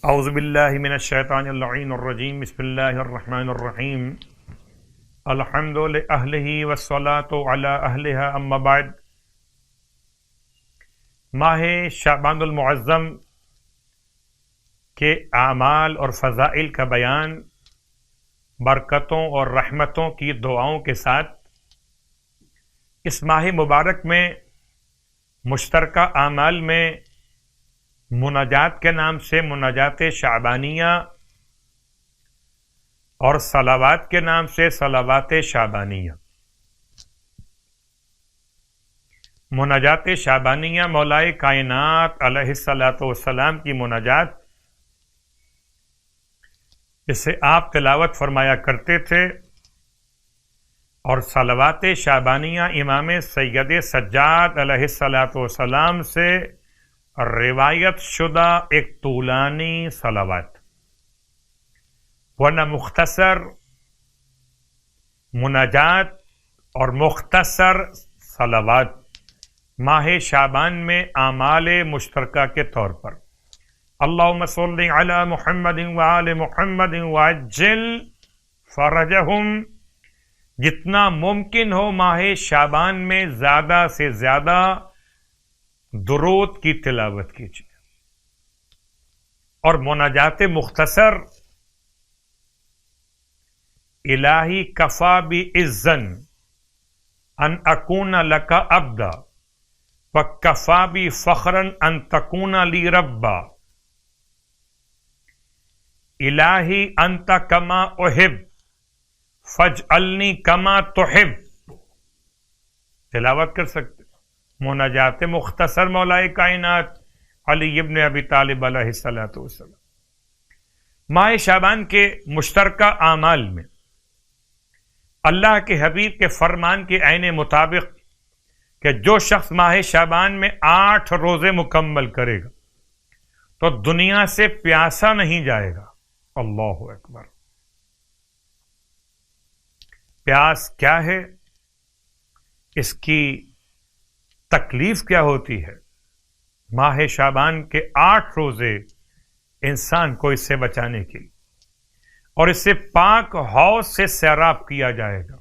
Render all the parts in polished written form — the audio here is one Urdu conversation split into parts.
اعوذ باللہ من الشیطان اللعین الرجیم بسم اللہ الرحمن الرحیم الحمد لأہلہ والصلاة علی اہلہا اما بعد۔ ماہ شعبان المعظم کے اعمال اور فضائل کا بیان برکتوں اور رحمتوں کی دعاؤں کے ساتھ اس ماہ مبارک میں مشترکہ اعمال میں مناجات کے نام سے مناجات شعبانیہ اور صلوات کے نام سے صلوات شعبانیہ۔ مناجات شعبانیہ مولائے کائنات علیہ الصلاۃ والسلام کی مناجات، اسے آپ تلاوت فرمایا کرتے تھے، اور صلوات شعبانیہ امام سید سجاد علیہ الصلاۃ والسلام سے روایت شدہ ایک طولانی صلوات، ورنہ مختصر مناجات اور مختصر صلوات ماہ شعبان میں اعمال مشترکہ کے طور پر اللہم صلی علی محمد وآل محمد وعجل فرجہم، جتنا ممکن ہو ماہ شعبان میں زیادہ سے زیادہ درود کی تلاوت کیجیے، اور مناجات مختصر الہی کفا بعزن ان اکون لک عبدا وکفا بی فخرا ان تکون لی ربا، الہی انت کما احب فاجعلنی کما تحب، تلاوت کر سکتے۔ مناجات مختصر مولائے کائنات علی ابن ابی طالب علیہ الصلوۃ والسلام۔ ماہ شعبان کے مشترکہ اعمال میں اللہ کے حبیب کے فرمان کے عین مطابق کہ جو شخص ماہ شعبان میں 8 روزے مکمل کرے گا تو دنیا سے پیاسا نہیں جائے گا۔ اللہ اکبر! پیاس کیا ہے، اس کی تکلیف کیا ہوتی ہے؟ ماہ شعبان کے 8 روزے انسان کو اس سے بچانے کے لیے، اور اس سے پاک حوض سے سیراب کیا جائے گا۔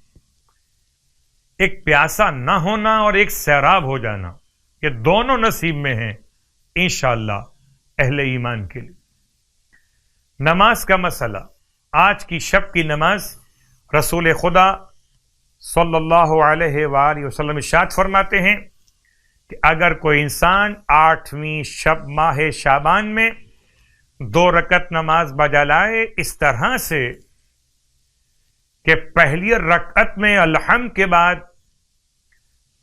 ایک پیاسا نہ ہونا اور ایک سیراب ہو جانا، یہ دونوں نصیب میں ہیں انشاءاللہ اہل ایمان کے لیے۔ نماز کا مسئلہ، آج کی شب کی نماز رسول خدا صلی اللہ علیہ وآلہ وسلم ارشاد فرماتے ہیں کہ اگر کوئی انسان 8ویں شب ماہ شعبان میں 2 رکعت نماز بجا لائے، اس طرح سے کہ پہلی رکعت میں الحمد کے بعد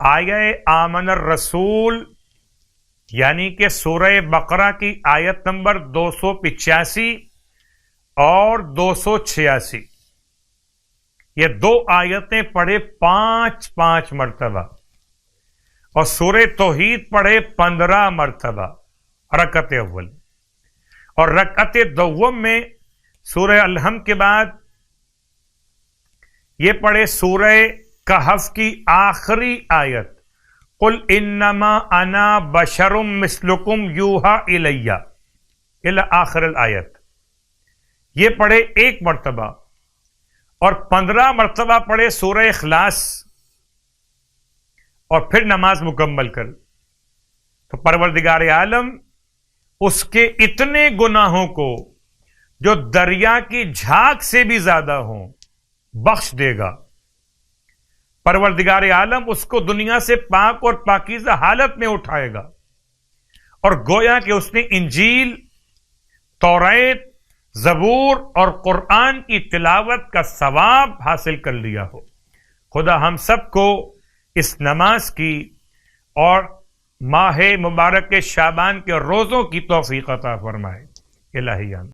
آیہ آمن الرسول یعنی کہ سورہ بقرہ کی آیت نمبر 285 اور 286، یہ 2 آیتیں پڑھے 5 مرتبہ، اور سورہ توحید پڑھے 15 مرتبہ رکعت اول، اور رکعت دوم میں سورہ الحمد کے بعد یہ پڑھے سورہ کہف کی آخری آیت قل انما انا بشر مثلکم یوحی الی الی آخر الآیت، یہ پڑھے 1 مرتبہ، اور 15 مرتبہ پڑھے سورہ اخلاص، اور پھر نماز مکمل کر۔ تو پروردگار عالم اس کے اتنے گناہوں کو جو دریا کی جھاگ سے بھی زیادہ ہوں بخش دے گا۔ پروردگار عالم اس کو دنیا سے پاک اور پاکیزہ حالت میں اٹھائے گا، اور گویا کہ اس نے انجیل، توریت، زبور اور قرآن کی تلاوت کا ثواب حاصل کر لیا ہو۔ خدا ہم سب کو اس نماز کی اور ماہ مبارک شعبان کے روزوں کی توفیق عطا فرمائے۔ الہی آمین۔